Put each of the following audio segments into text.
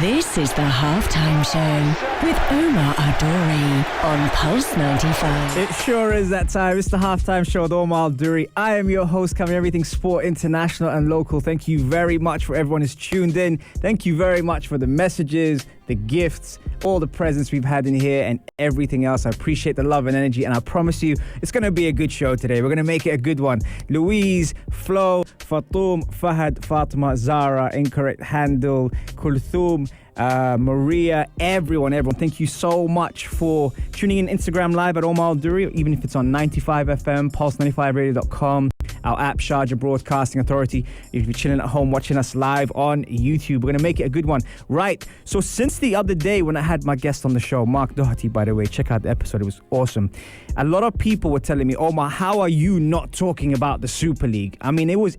This is the Halftime Show with Omar Adori on Pulse 95. It sure is that time. It's the Halftime Show with Omar Adori. I am your host, covering everything sport, international and local. Thank you very much for everyone who's tuned in. Thank you very much for the messages, the gifts, all the presents we've had in here and everything else. I appreciate the love and energy, and I promise you it's going to be a good show today. We're going to make it a good one. Louise, Flo, Fatum, Fahad, Fatima, Zara, incorrect handle, Kulthum, Maria, everyone. Thank you so much for tuning in Instagram Live at Omar Duri, even if it's on 95 FM, pulse95radio.com, our app, Sharjah Broadcasting Authority. If you're chilling at home watching us live on YouTube, we're going to make it a good one. Right, so since the other day when I had my guest on the show, Mark Doherty, by the way, check out the episode, it was awesome. A lot of people were telling me, Omar, how are you not talking about the Super League? I mean, it was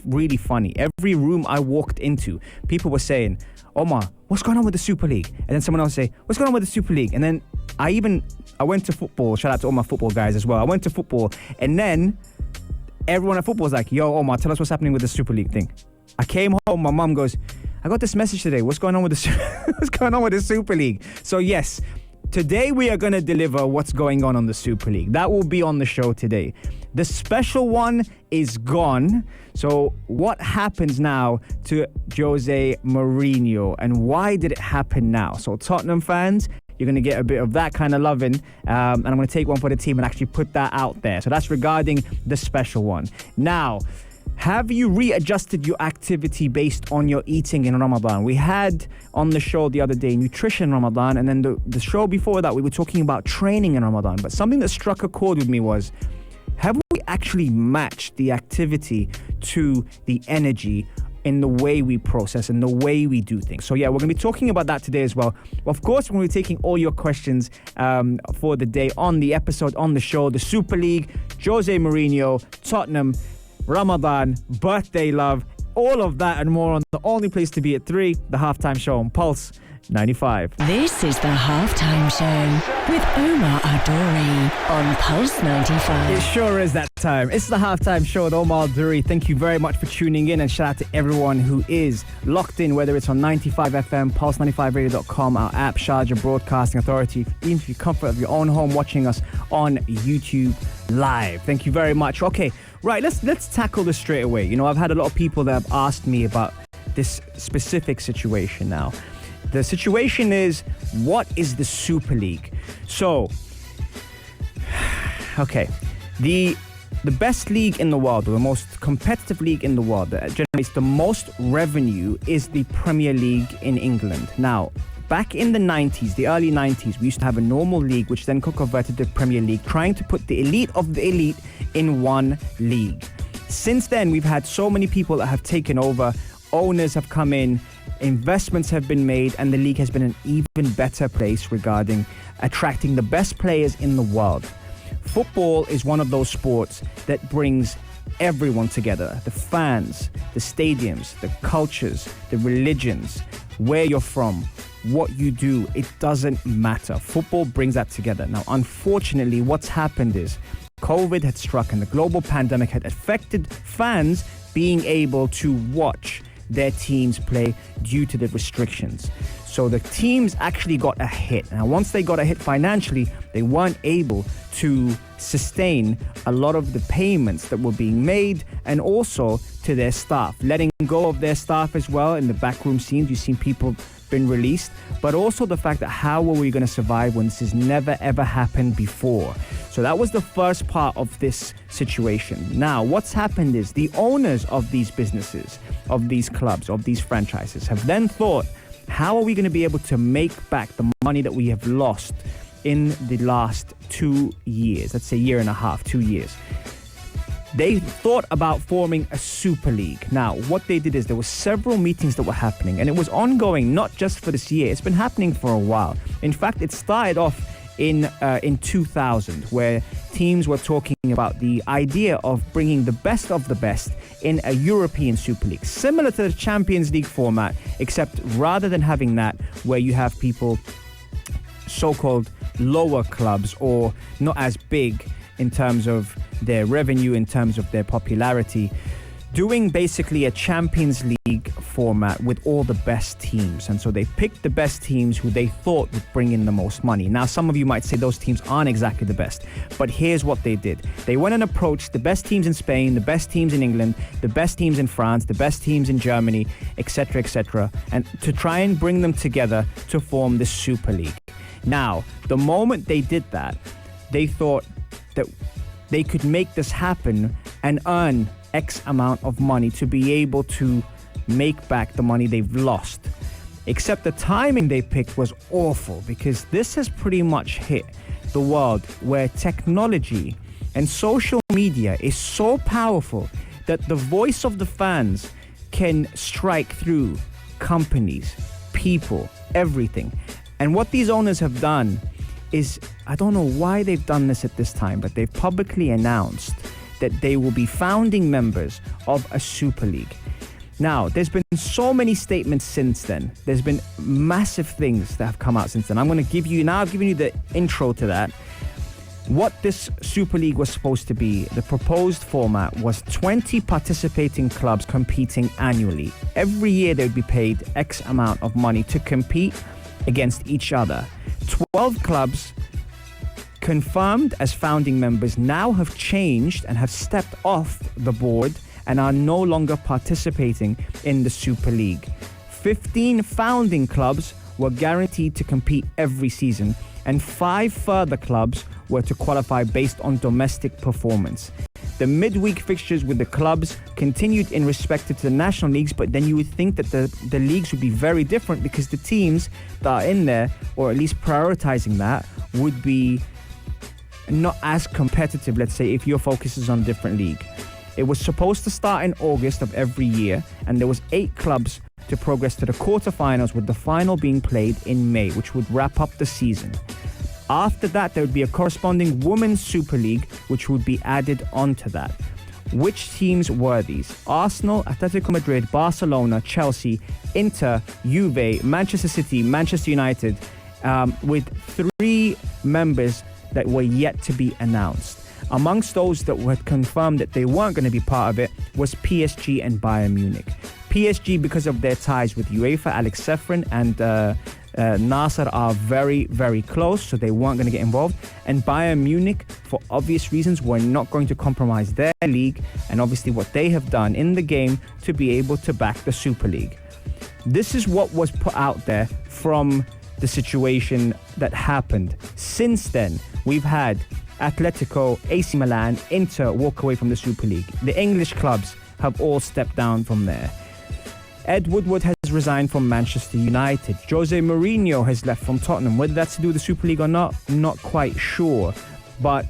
really funny. Every room I walked into, people were saying, Omar, what's going on with the Super League? And then someone else say, what's going on with the Super League? And then I went to football. Shout out to all my football guys as well. I went to football, and then everyone at football was like, yo, Omar, tell us what's happening with the Super League thing. I came home, my mum goes, I got this message today. What's going on with the Super League? So yes, today we are going to deliver what's going on the Super League. That will be on the show today. The special one is gone. So what happens now to Jose Mourinho, and why did it happen now? So Tottenham fans, you're going to get a bit of that kind of loving, and I'm going to take one for the team and actually put that out there. So that's regarding the special one. Now, have you readjusted your activity based on your eating in Ramadan? We had on the show the other day nutrition in Ramadan, and then the show before that we were talking about training in Ramadan. But something that struck a chord with me was, have we actually matched the activity to the energy in the way we process and the way we do things? So yeah, we're going to be talking about that today as well. Of course, we're going to be taking all your questions for the day on the episode, on the show. The Super League, Jose Mourinho, Tottenham, Ramadan, birthday love, all of that and more on the only place to be at 3, the Halftime Show on Pulse 95. This is the Halftime Show with Omar Adori on Pulse 95. It sure is that time. It's the Halftime Show with Omar Adori. Thank you very much for tuning in, and shout out to everyone who is locked in, whether it's on 95 FM, pulse95radio.com, our app, Sharjah Broadcasting Authority, even if you comfort of your own home watching us on YouTube Live. Thank you very much. Okay, right, let's tackle this straight away. You know, I've had a lot of people that have asked me about this specific situation now. The situation is, what is the Super League? So, okay, the best league in the world, or the most competitive league in the world that generates the most revenue is the Premier League in England. Now, back in the 90s, the early 90s, we used to have a normal league, which then got converted to Premier League, trying to put the elite of the elite in one league. Since then, we've had so many people that have taken over, owners have come in, investments have been made, and the league has been an even better place regarding attracting the best players in the world. Football is one of those sports that brings everyone together. The fans, the stadiums, the cultures, the religions, where you're from, what you do, it doesn't matter. Football brings that together. Now, unfortunately, what's happened is COVID had struck and the global pandemic had affected fans being able to watch their teams play due to the restrictions. So the teams actually got a hit. Now, once they got a hit financially, they weren't able to sustain a lot of the payments that were being made, and also to their staff, letting go of their staff as well. In the backroom scenes, you've seen people been released, but also the fact that how are we going to survive when this has never ever happened before? So that was the first part of this situation. Now, what's happened is the owners of these businesses, of these clubs, of these franchises have then thought, how are we going to be able to make back the money that we have lost in the last 2 years? Let's say year and a half, 2 years. They thought about forming a Super League. Now, what they did is there were several meetings that were happening, and it was ongoing, not just for this year. It's been happening for a while. In fact, it started off in 2000, where teams were talking about the idea of bringing the best of the best in a European Super League, similar to the Champions League format, except rather than having that where you have people, so-called lower clubs or not as big in terms of their revenue, in terms of their popularity, doing basically a Champions League format with all the best teams. And so they picked the best teams who they thought would bring in the most money. Now, some of you might say those teams aren't exactly the best, but here's what they did. They went and approached the best teams in Spain, the best teams in England, the best teams in France, the best teams in Germany, etc., and to try and bring them together to form the Super League. Now, the moment they did that, they thought that they could make this happen and earn X amount of money to be able to make back the money they've lost. Except the timing they picked was awful, because this has pretty much hit the world where technology and social media is so powerful that the voice of the fans can strike through companies, people, everything. And what these owners have done is, I don't know why they've done this at this time, but they've publicly announced that they will be founding members of a Super League. Now, there's been so many statements since then. There's been massive things that have come out since then. I've given you the intro to that. What this Super League was supposed to be, the proposed format was 20 participating clubs competing annually. Every year they would be paid X amount of money to compete against each other. 12 clubs confirmed as founding members now have changed and have stepped off the board and are no longer participating in the Super League. 15 founding clubs were guaranteed to compete every season, and 5 further clubs were to qualify based on domestic performance. The midweek fixtures with the clubs continued in respect to the national leagues, but then you would think that the leagues would be very different, because the teams that are in there, or at least prioritizing that, would be not as competitive, let's say, if your focus is on a different league. It was supposed to start in August of every year, and there was 8 clubs to progress to the quarterfinals, with the final being played in May, which would wrap up the season. After that, there would be a corresponding Women's Super League, which would be added onto that. Which teams were these? Arsenal, Atletico Madrid, Barcelona, Chelsea, Inter, Juve, Manchester City, Manchester United, with 3 members that were yet to be announced. Amongst those that were confirmed that they weren't going to be part of it was PSG and Bayern Munich. PSG, because of their ties with UEFA, Alex Sefrin and Nasser are very, very close, so they weren't going to get involved. And Bayern Munich, for obvious reasons, were not going to compromise their league and obviously what they have done in the game to be able to back the Super League. This is what was put out there from the situation that happened. Since then, we've had Atletico, AC Milan, Inter walk away from the Super League. The English clubs have all stepped down from there. Ed Woodward has resigned from Manchester United. Jose Mourinho has left from Tottenham. Whether that's to do with the Super League or not quite sure. But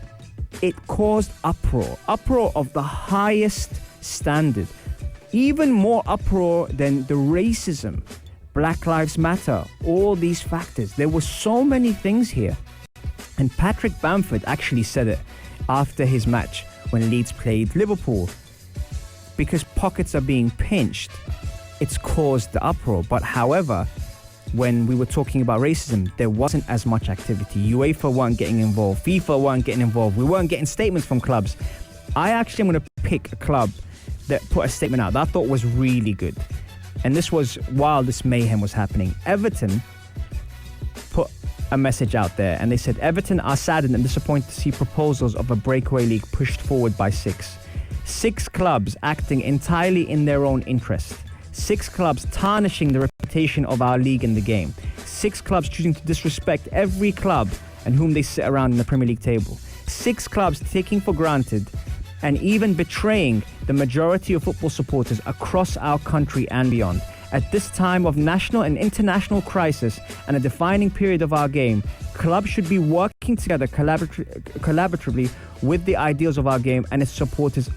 it caused uproar. Uproar of the highest standard. Even more uproar than the racism, Black Lives Matter, all these factors. There were so many things here. And Patrick Bamford actually said it after his match when Leeds played Liverpool. Because pockets are being pinched, it's caused the uproar. But however, when we were talking about racism, there wasn't as much activity. UEFA weren't getting involved. FIFA weren't getting involved. We weren't getting statements from clubs. I actually am going to pick a club that put a statement out that I thought was really good. And this was while this mayhem was happening. Everton put a message out there, and they said, Everton are saddened and disappointed to see proposals of a breakaway league pushed forward by 6. 6 clubs acting entirely in their own interest. 6 clubs tarnishing the reputation of our league in the game. 6 clubs choosing to disrespect every club and whom they sit around in the Premier League table. 6 clubs taking for granted and even betraying the majority of football supporters across our country and beyond. At this time of national and international crisis and a defining period of our game, clubs should be working together collaboratively with the ideals of our game and its supporters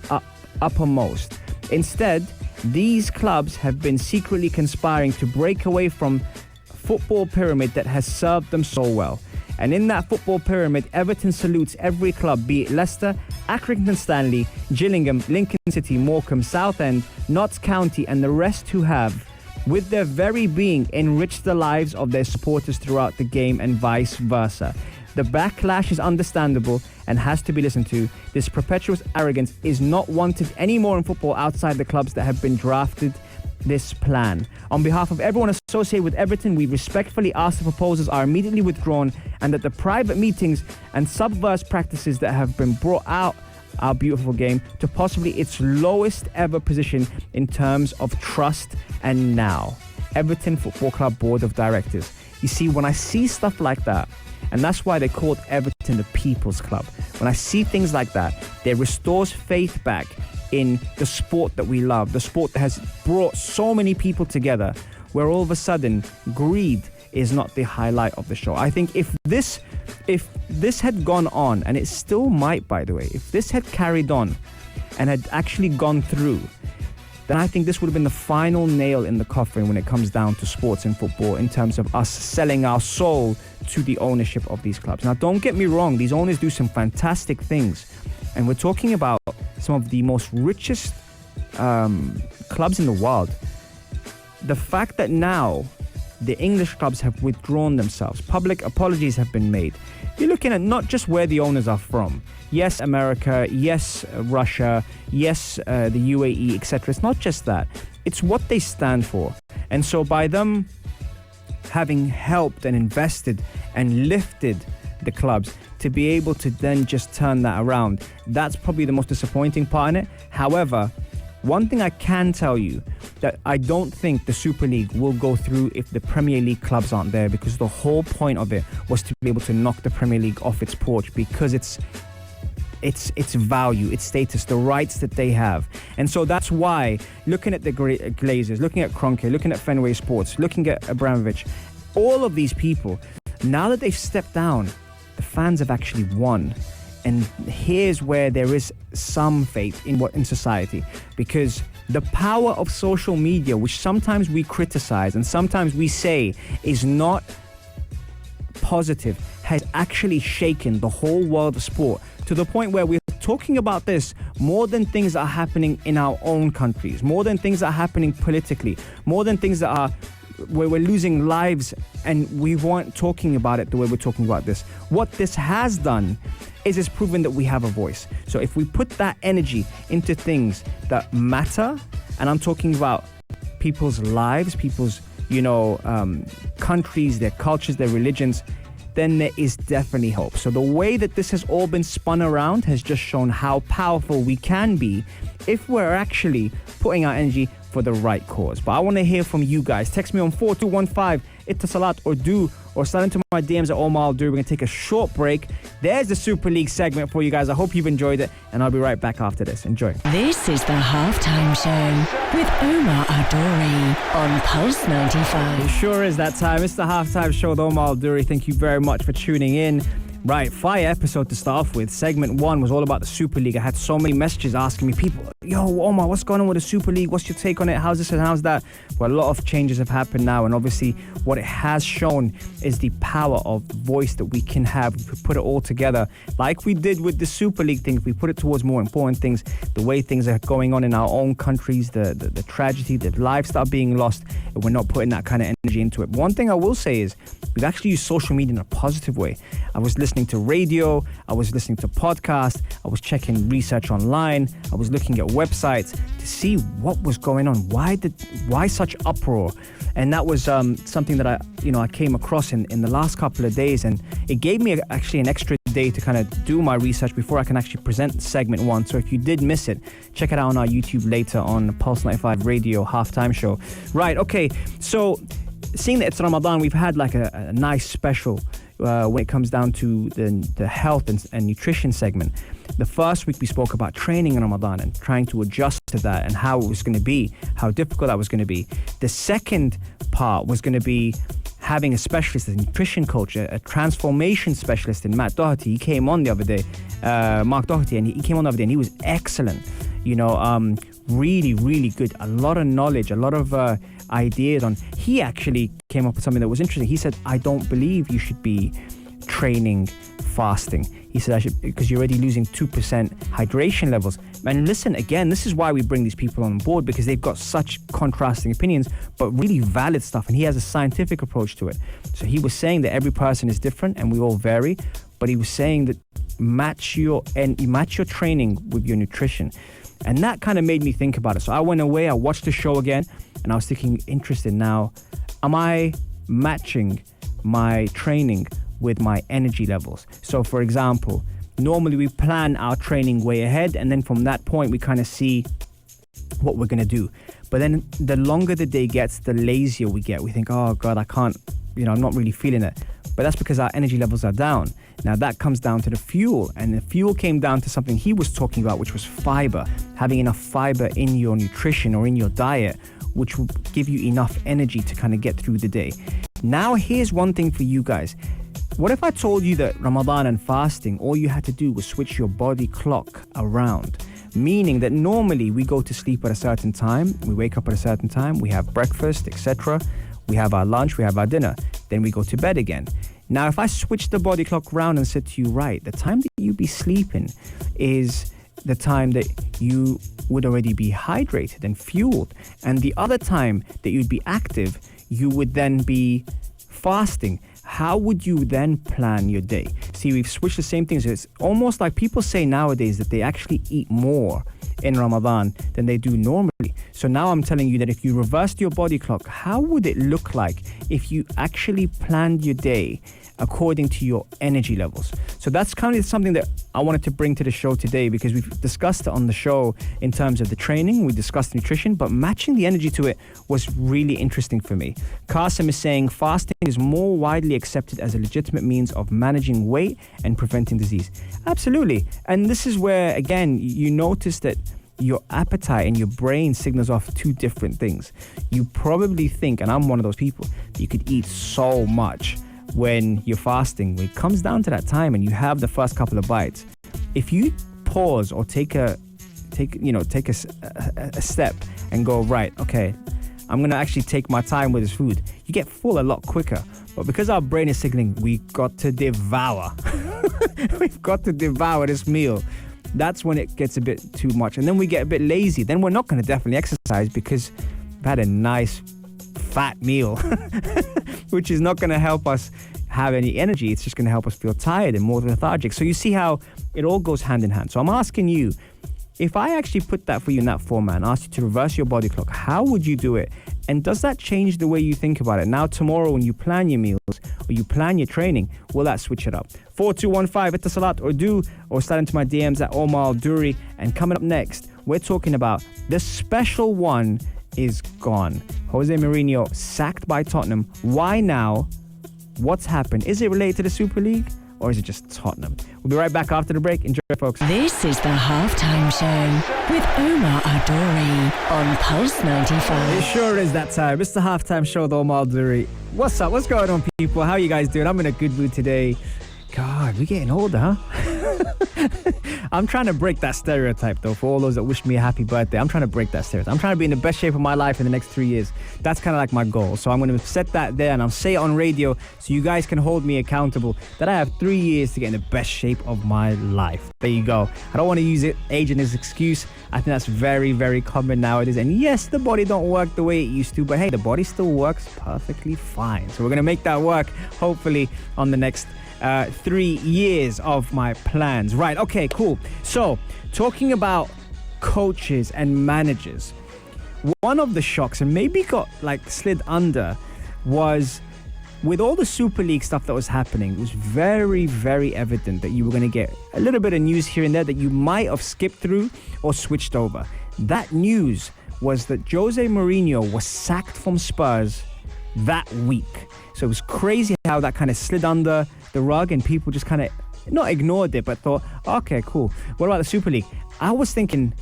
uppermost. Instead, these clubs have been secretly conspiring to break away from football pyramid that has served them so well. And in that football pyramid, Everton salutes every club, be it Leicester, Accrington Stanley, Gillingham, Lincoln City, Morecambe, Southend, Notts County, and the rest who have, with their very being, enriched the lives of their supporters throughout the game and vice versa. The backlash is understandable and has to be listened to. This perpetuous arrogance is not wanted anymore in football outside the clubs that have been drafted this plan. On behalf of everyone associated with Everton, we respectfully ask the proposals are immediately withdrawn and that the private meetings and subversive practices that have been brought out our beautiful game to possibly its lowest ever position in terms of trust. And now, Everton Football Club Board of Directors. You see, when I see stuff like that, and that's why they called Everton the People's Club, when I see things like that, it restores faith back in the sport that we love, the sport that has brought so many people together, where all of a sudden greed is not the highlight of the show. I think if this had gone on, and it still might, by the way, if this had carried on and had actually gone through, then I think this would have been the final nail in the coffin when it comes down to sports and football in terms of us selling our soul to the ownership of these clubs. Now, don't get me wrong, these owners do some fantastic things, and we're talking about some of the most richest clubs in the world. The fact that now the English clubs have withdrawn themselves, public apologies have been made. You're looking at not just where the owners are from. Yes, America. Yes, Russia. Yes, the UAE, etc. It's not just that. It's what they stand for. And so by them having helped and invested and lifted the clubs to be able to then just turn that around, that's probably the most disappointing part in it. However, one thing I can tell you, that I don't think the Super League will go through if the Premier League clubs aren't there, because the whole point of it was to be able to knock the Premier League off its porch, because its value, its status, the rights that they have. And so that's why, looking at the Glazers, looking at Kroenke, looking at Fenway Sports, looking at Abramovich, all of these people, now that they've stepped down, the fans have actually won. And here's where there is some faith in society, because the power of social media, which sometimes we criticize and sometimes we say is not positive, has actually shaken the whole world of sport to the point where we're talking about this more than things that are happening in our own countries, more than things that are happening politically, more than things that are where we're losing lives, and we weren't talking about it the way we're talking about this. What this has done is it's proven that we have a voice. So if we put that energy into things that matter, and I'm talking about people's lives, people's, countries, their cultures, their religions, then there is definitely hope. So the way that this has all been spun around has just shown how powerful we can be if we're actually putting our energy for the right cause. But I want to hear from you guys. Text me on 4215 Ittasalat or slide into my DMs at Omar Al-Duri. We're going to take a short break. There's the Super League segment for you guys. I hope you've enjoyed it, and I'll be right back after this. Enjoy. This is the Halftime Show with Omar Al-Duri on Pulse 95. It sure is that time. It's the Halftime Show with Omar Al-Duri. Thank you very much for tuning in. Right, fire episode to start off with. Segment 1 was all about the Super League. I had so many messages asking me, people, yo, Omar, what's going on with the Super League? What's your take on it? How's this and how's that? Well, a lot of changes have happened now, and obviously what it has shown is the power of voice that we can have if we put it all together, like we did with the Super League thing. If we put it towards more important things, the way things are going on in our own countries, the tragedy, the lives that are being lost, and we're not putting that kind of energy into it. One thing I will say is we've actually used social media in a positive way. I was listening to radio, I was listening to podcasts, I was checking research online, I was looking at websites to see what was going on. Why such uproar? And that was something that I came across in the last couple of days, and it gave me actually an extra day to kind of do my research before I can actually present segment 1. So if you did miss it, check it out on our YouTube later on Pulse 95 Radio Halftime Show. Right, okay, so seeing that it's Ramadan, we've had like a nice special when it comes down to the health and nutrition segment. The first week we spoke about training in Ramadan and trying to adjust to that and how it was going to be, how difficult that was going to be. The second part was going to be having a specialist, a nutrition coach, a transformation specialist in Matt Doherty. He came on the other day, Mark Doherty, and he came on the other day and he was excellent. Really, really good. A lot of knowledge, a lot of ideas on. He actually came up with something that was interesting. He said, I don't believe you should be training fasting. He said, because you're already losing 2% hydration levels. And listen, again, this is why we bring these people on board, because they've got such contrasting opinions, but really valid stuff. And he has a scientific approach to it. So he was saying that every person is different and we all vary. but he was saying that match your training with your nutrition. And that kind of made me think about it. So I went away, I watched the show again, and I was thinking, interested now, am I matching my training with my energy levels? So for example, normally we plan our training way ahead, and then from that point we kind of see what we're going to do. But then the longer the day gets, the lazier we get. We think, oh God, I can't, I'm not really feeling it. But that's because our energy levels are down. Now that comes down to the fuel, and the fuel came down to something he was talking about, which was fiber. Having enough fiber in your nutrition or in your diet, which will give you enough energy to kind of get through the day. Now here's one thing for you guys. What if I told you that Ramadan and fasting, all you had to do was switch your body clock around? Meaning that normally we go to sleep at a certain time, we wake up at a certain time, we have breakfast, etc. We have our lunch, we have our dinner, then we go to bed again. Now, if I switch the body clock around and said to you, right, the time that you be sleeping is the time that you would already be hydrated and fueled, and the other time that you'd be active, you would then be fasting. How would you then plan your day? See, we've switched the same things. It's almost like people say nowadays that they actually eat more in Ramadan than they do normally. So now I'm telling you that if you reversed your body clock, how would it look like if you actually planned your day according to your energy levels? So that's kind of something that I wanted to bring to the show today, because we've discussed it on the show in terms of the training, we discussed nutrition, but matching the energy to it was really interesting for me. Qasim is saying fasting is more widely accepted as a legitimate means of managing weight and preventing disease. Absolutely. And this is where, again, you notice that your appetite and your brain signals off two different things. You probably think, and I'm one of those people, that you could eat so much when you're fasting. When it comes down to that time and you have the first couple of bites, if you pause or take a step and go, right, okay, I'm gonna actually take my time with this food, you get full a lot quicker. But because our brain is signaling, we've got to devour we've got to devour this meal, that's when it gets a bit too much, and then we get a bit lazy. Then we're not going to definitely exercise because we've had a nice fat meal which is not going to help us have any energy. It's just going to help us feel tired and more lethargic. So you see how it all goes hand in hand. So I'm asking you, if I actually put that for you in that format and asked you to reverse your body clock, how would you do it? And does that change the way you think about it? Now tomorrow when you plan your meals or you plan your training, will that switch it up? 4215 at the Salat or slide into my DMs at Omar Duri. And coming up next, we're talking about the special one is gone. Jose Mourinho sacked by Tottenham. Why now? What's happened? Is it related to the Super League? Or is it just Tottenham? We'll be right back after the break. Enjoy, folks. This is the Halftime Show with Omar Adori on Pulse 95. It sure is that time. It's the Halftime Show with Omar Adori. What's up? What's going on, people? How you guys doing? I'm in a good mood today. God, we're getting older, huh? I'm trying to break that stereotype, though, for all those that wish me a happy birthday. I'm trying to break that stereotype. I'm trying to be in the best shape of my life in the next 3 years. That's kind of like my goal. So I'm going to set that there and I'll say it on radio so you guys can hold me accountable that I have 3 years to get in the best shape of my life. There you go. I don't want to use aging as an excuse. I think that's very, very common nowadays. And yes, the body don't work the way it used to, but hey, the body still works perfectly fine. So we're going to make that work, hopefully, on the next 3 years of my plans. Right, okay, cool. So, talking about coaches and managers, one of the shocks, and maybe got slid under, was with all the Super League stuff that was happening, it was very, very evident that you were going to get a little bit of news here and there that you might have skipped through or switched over. That news was that Jose Mourinho was sacked from Spurs that week. So it was crazy how that kind of slid under the rug and people just kind of not ignored it, but thought, okay, cool. What about the Super League? I was thinking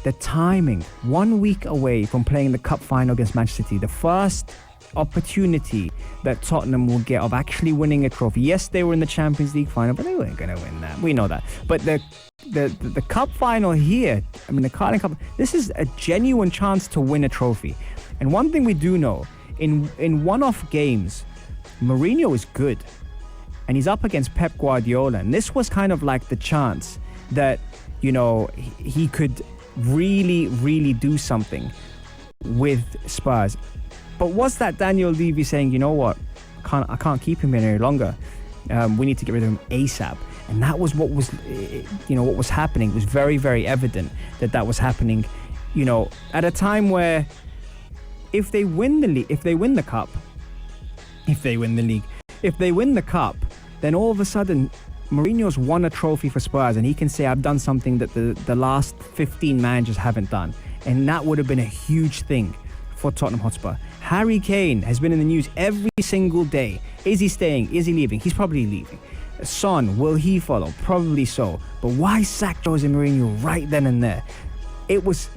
the timing, 1 week away from playing the cup final against Manchester City, the first opportunity that Tottenham will get of actually winning a trophy. Yes, they were in the Champions League final, but they weren't going to win that. We know that. But the cup final here, I mean, the Carling Cup, this is a genuine chance to win a trophy. And one thing we do know, in one-off games, Mourinho is good. And he's up against Pep Guardiola. And this was kind of like the chance that, he could really, really do something with Spurs. But was that Daniel Levy saying, you know what, I can't keep him here any longer? We need to get rid of him ASAP. And that was what was, what was happening. It was very, very evident that was happening, at a time where if they win the cup, then all of a sudden Mourinho's won a trophy for Spurs, and he can say, I've done something that the last 15 managers haven't done. And that would have been a huge thing for Tottenham Hotspur. Harry Kane has been in the news every single day. Is he staying? Is he leaving? He's probably leaving. Son, will he follow? Probably so. But why sack Jose Mourinho right then and there? It was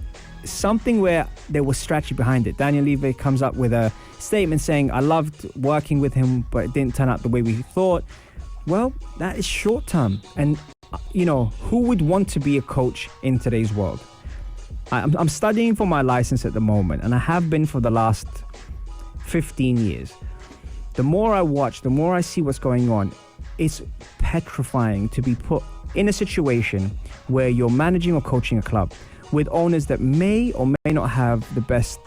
something where there was strategy behind it. Daniel Levy comes up with a statement saying, I loved working with him, but it didn't turn out the way we thought. Well, that is short term. And, who would want to be a coach in today's world? I'm studying for my license at the moment, and I have been for the last 15 years. The more I watch, the more I see what's going on. It's petrifying to be put in a situation where you're managing or coaching a club with owners that may or may not have the best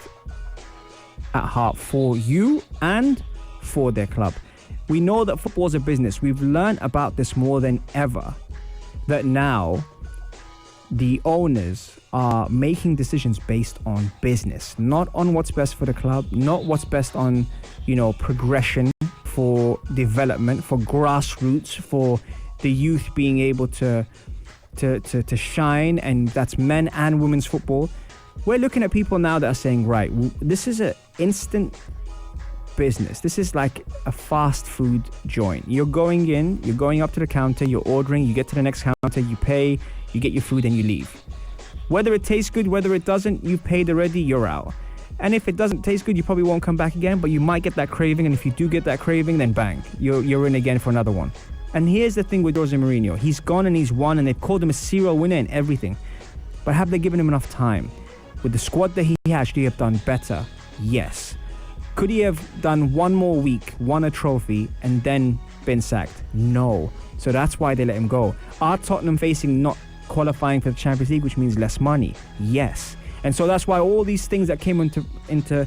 at heart for you and for their club. We know that football is a business. We've learned about this more than ever, that now the owners are making decisions based on business, not on what's best for the club, not what's best on, progression, for development, for grassroots, for the youth being able to shine, and that's men and women's football. We're looking at people now that are saying, right, this is an instant business. This is like a fast food joint. You're going in, you're going up to the counter, you're ordering, you get to the next counter, you pay, you get your food and you leave. Whether it tastes good, whether it doesn't, you've paid already, you're out. And if it doesn't taste good, you probably won't come back again, but you might get that craving, and if you do get that craving, then bang, you're in again for another one. And here's the thing with Jose Mourinho. He's gone and he's won, and they've called him a serial winner and everything. But have they given him enough time? With the squad that he has, should he have done better? Yes. Could he have done one more week, won a trophy, and then been sacked? No. So that's why they let him go. Are Tottenham facing not qualifying for the Champions League, which means less money? Yes. And so that's why all these things that came into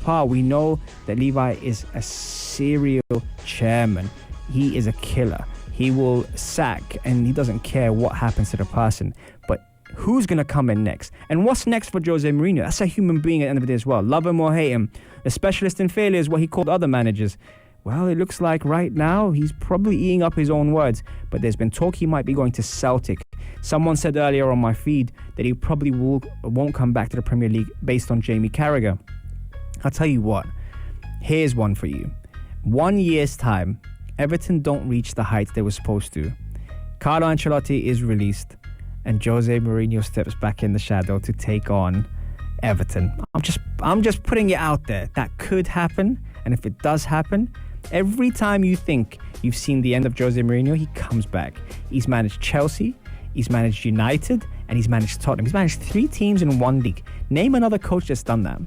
power, we know that Levi is a serial chairman. He is a killer. He will sack, and he doesn't care what happens to the person. But who's going to come in next? And what's next for Jose Mourinho? That's a human being at the end of the day as well. Love him or hate him. A specialist in failure is what he called other managers. Well, it looks like right now he's probably eating up his own words. But there's been talk he might be going to Celtic. Someone said earlier on my feed that he probably won't come back to the Premier League based on Jamie Carragher. I'll tell you what. Here's one for you. 1 year's time, Everton don't reach the heights they were supposed to. Carlo Ancelotti is released, and Jose Mourinho steps back in the shadow to take on Everton. I'm just putting it out there. That could happen, and if it does happen, every time you think you've seen the end of Jose Mourinho, he comes back. He's managed Chelsea, he's managed United, and he's managed Tottenham. He's managed 3 teams in one league. Name another coach that's done that.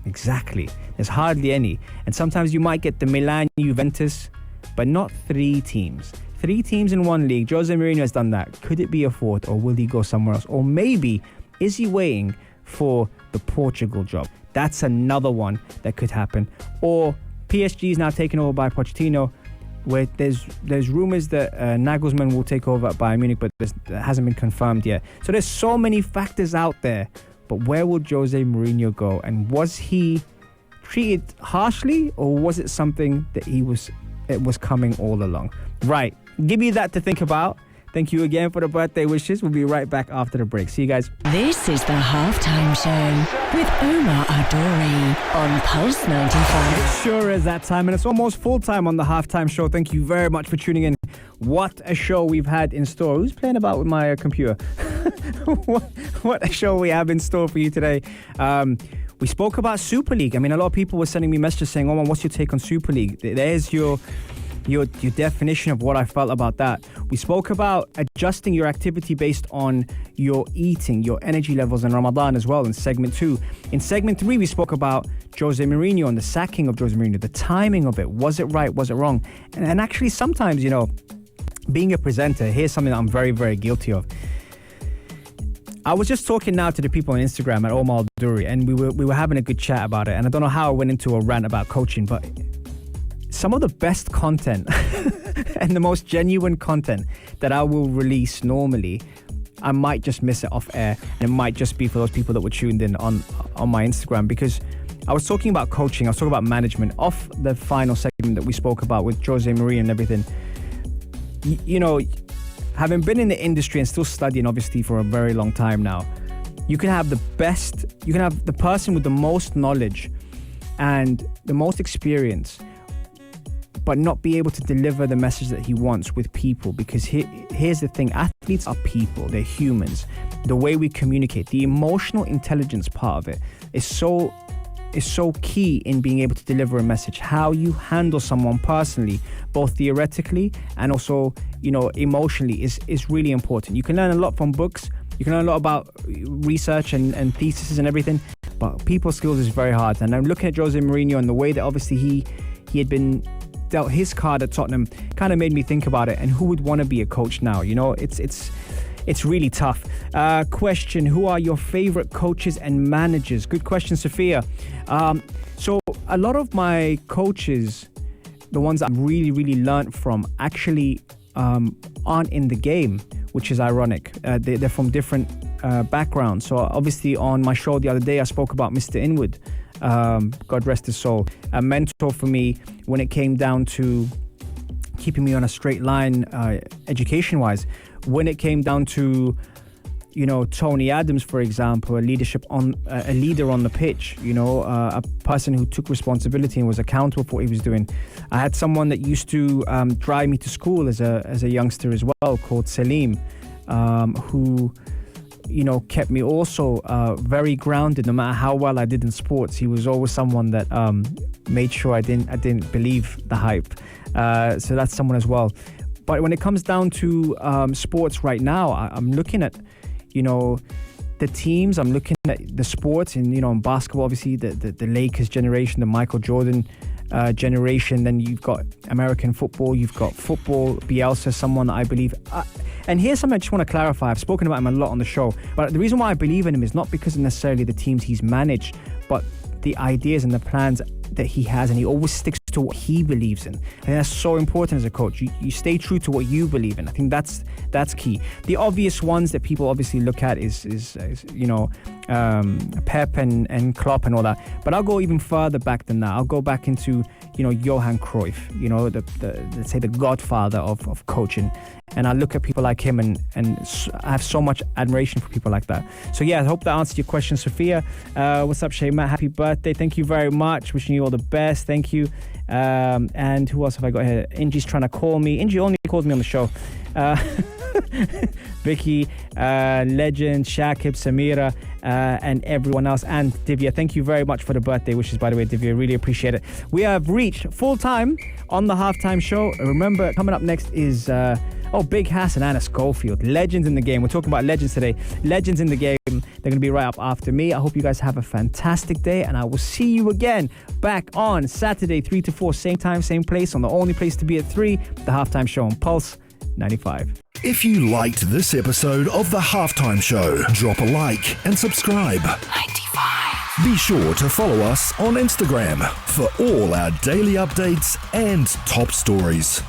Exactly. There's hardly any. And sometimes you might get the Milan, Juventus, but not 3 teams. 3 teams in one league. Jose Mourinho has done that. Could it be a 4th, or will he go somewhere else? Or maybe, is he waiting for the Portugal job? That's another one that could happen. Or PSG is now taken over by Pochettino, where there's rumors that Nagelsmann will take over at Bayern Munich, but that hasn't been confirmed yet. So there's so many factors out there. But where will Jose Mourinho go? And was he treated harshly, or was it something that it was coming all along? Right. Give you that to think about. Thank you again for the birthday wishes. We'll be right back after the break. See you guys. This is the Halftime Show with Omar Adori on Pulse 95. It sure is that time, and it's almost full time on the Halftime Show. Thank you very much for tuning in. What a show we've had in store. Who's playing about with my computer? What a show we have in store for you today. We spoke about Super League. I mean, a lot of people were sending me messages saying, "Oh, man, what's your take on Super League?" There's your definition of what I felt about that. We spoke about adjusting your activity based on your eating, your energy levels in Ramadan as well in segment 2. In segment 3, we spoke about Jose Mourinho and the sacking of Jose Mourinho, the timing of it. Was it right? Was it wrong? And actually, sometimes, being a presenter, here's something that I'm very, very guilty of. I was just talking now to the people on Instagram at Omar Duri, and we were having a good chat about it. And I don't know how I went into a rant about coaching, but some of the best content and the most genuine content that I will release normally, I might just miss it off air, and it might just be for those people that were tuned in on my Instagram, because I was talking about coaching, I was talking about management off the final segment that we spoke about with Jose Mourinho and everything. You know, having been in the industry and still studying obviously for a very long time now, you can have the person with the most knowledge and the most experience, but not be able to deliver the message that he wants with people. Because here's the thing, athletes are people, they're humans. The way we communicate, the emotional intelligence part of it is so key in being able to deliver a message. How you handle someone personally, both theoretically and also, you know, emotionally is really important. You can learn a lot from books, you can learn a lot about research and theses and everything, but people skills is very hard. And I'm looking at Jose Mourinho and the way that obviously he had been dealt his card at Tottenham kind of made me think about it, and who would want to be a coach now? You know, it's really tough. Question, who are your favorite coaches and managers? Good question, Sophia. So a lot of my coaches, the ones that I've really learned from, actually aren't in the game, which is ironic. They're from different backgrounds. So obviously on my show the other day, I spoke about Mr. Inwood. God rest his soul, a mentor for me when it came down to keeping me on a straight line education-wise. When it came down to, you know, Tony Adams, for example, a leader on the pitch, you know, a person who took responsibility and was accountable for what he was doing. I had someone that used to drive me to school as a youngster as well, called Salim, who, you know, kept me also very grounded. No matter how well I did in sports, he was always someone that made sure I didn't believe the hype. So that's someone as well. But when it comes down to sports right now, I'm looking at, you know, the teams. I'm looking at the sports, and, you know, in basketball, obviously the Lakers generation, the Michael Jordan generation. Then you've got American football. You've got football. Bielsa, someone that I believe. And here's something I just want to clarify. I've spoken about him a lot on the show, but the reason why I believe in him is not because of necessarily the teams he's managed, but the ideas and the plans that he has, and he always sticks to what he believes in. I think that's so important as a coach. You stay true to what you believe in. I think that's key. The obvious ones that people obviously look at is you know, Pep and Klopp and all that. But I'll go even further back than that. I'll go back into, you know, Johan Cruyff, you know, the let's say the godfather of coaching. And I look at people like him and I have so much admiration for people like that. So yeah, I hope that answered your question, Sophia. What's up, Shay Matt? Happy birthday. Thank you very much. Wishing you all the best. Thank you. And who else have I got here? Ingie's trying to call me. Ingie only calls me on the show. Vicky, Legend, Shakib, Samira, and everyone else, and Divya. Thank you very much for the birthday wishes, by the way, Divya. Really appreciate it. We have reached full time on the halftime show. Remember, coming up next is Big Hass and Anna Schofield, legends in the game. We're talking about legends today. Legends in the game. They're going to be right up after me. I hope you guys have a fantastic day, and I will see you again back on Saturday, 3 to 4, same time, same place, on the only place to be at 3, the halftime show on Pulse 95. If you liked this episode of The Halftime Show, drop a like and subscribe. 95. Be sure to follow us on Instagram for all our daily updates and top stories.